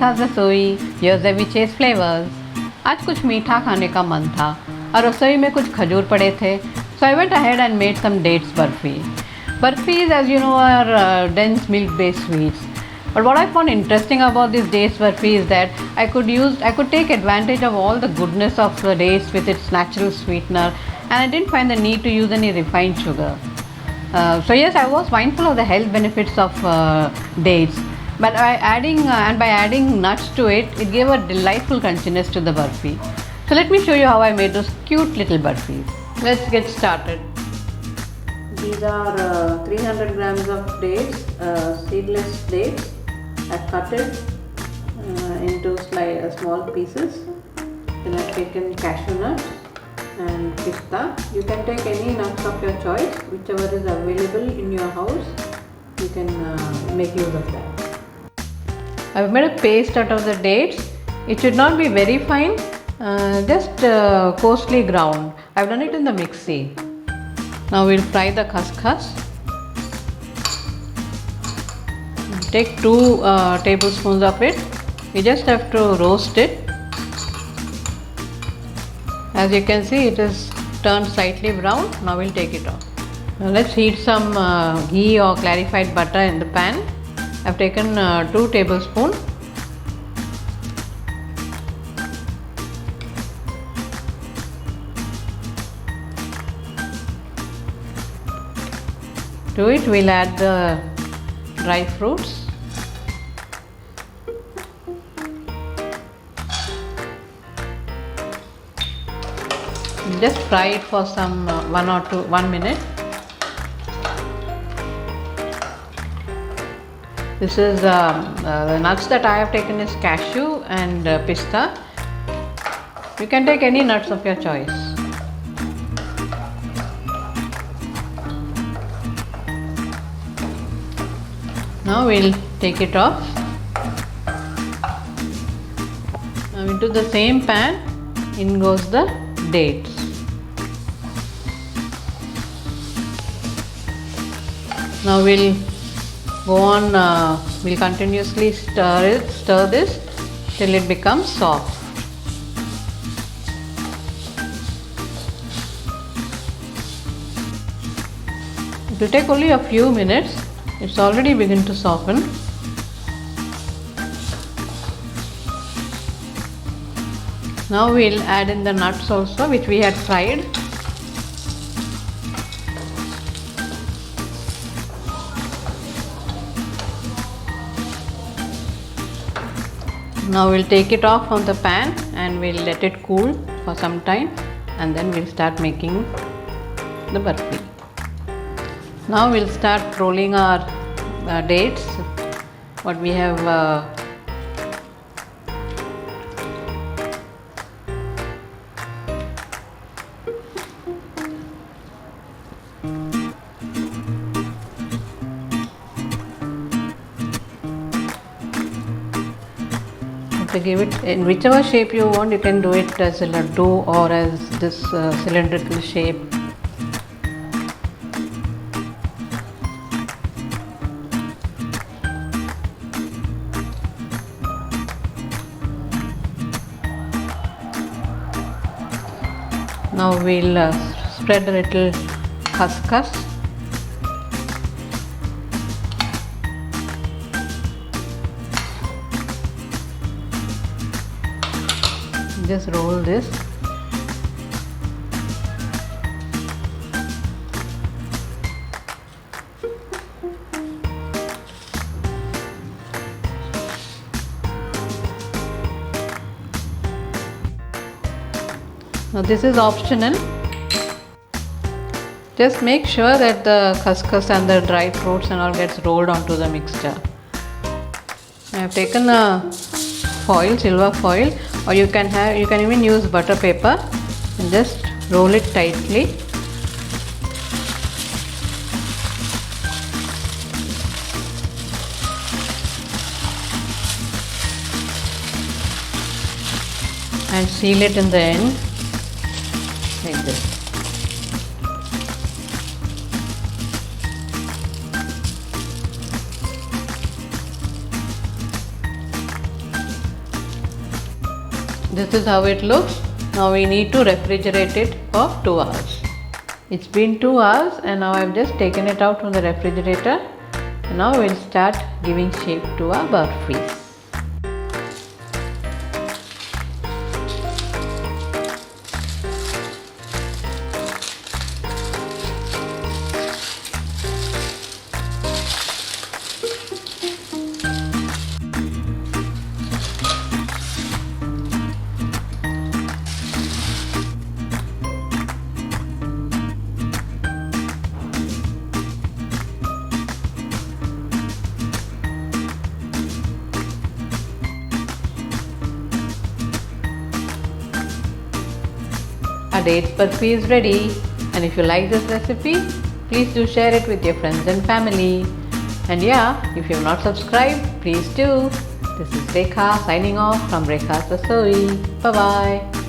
रेखा's रसोई, here's the wishes flavours. आज कुछ मीठा खाने का मन था और रसोई में कुछ खजूर पड़े थे, so I went ahead and made some dates burfi. Burfis, as you know, are dense milk-based sweets. But what I found interesting about this dates burfi is that I could take advantage of all the goodness of the dates with its natural sweetener, and I didn't find the need to use any refined sugar. So yes, I was mindful of the health benefits of dates, but by adding nuts to it, it gave a delightful crunchiness to the burfi. So let me show you how I made those cute little burfis. Let's get started. These are 300 grams of dates, seedless dates. I've cut it into small pieces. Then I've taken cashew nuts and pista. You can take any nuts of your choice, whichever is available in your house. You can make use of that. I've made a paste out of the dates. It should not be very fine, just coarsely ground. I've done it in the mixie. Now we'll fry the khuskhus. Take 2 tablespoons of it. You just have to roast it. As you can see, it is turned slightly brown. Now we'll take it off. Now let's heat some ghee or clarified butter in the pan. I've taken 2 tablespoons. To it, we'll add the dry fruits. Just fry it for some 1 minute. This is the nuts that I have taken is cashew and pista. You can take any nuts of your choice. Now we'll take it off. Now into the same pan, in goes the dates. Now we'll go on, we'll continuously stir this till it becomes soft. It will take only a few minutes. It's already begun to soften. Now we'll add in the nuts also, which we had fried. Now we'll take it off from the pan and we'll let it cool for some time, and then we'll start making the burfi. Now we'll start rolling our dates. What we have to give it in whichever shape you want. You can do it as a laddu or as this cylindrical shape. Now we'll spread a little khuskhus. Just roll this. Now this is optional. Just make sure that the khuskhus and the dry fruits and all gets rolled onto the mixture. I have taken a foil, silver foil, or you can even use butter paper, and just roll it tightly. And seal it in the end like this. This is how it looks. Now we need to refrigerate it for 2 hours. It's been 2 hours and now I've just taken it out from the refrigerator. And now we'll start giving shape to our burfis. Our dates burfi is ready, and if you like this recipe, please do share it with your friends and family. And yeah, if you have not subscribed, please do. This is Rekha signing off from REKHA'S RASOI. Bye bye.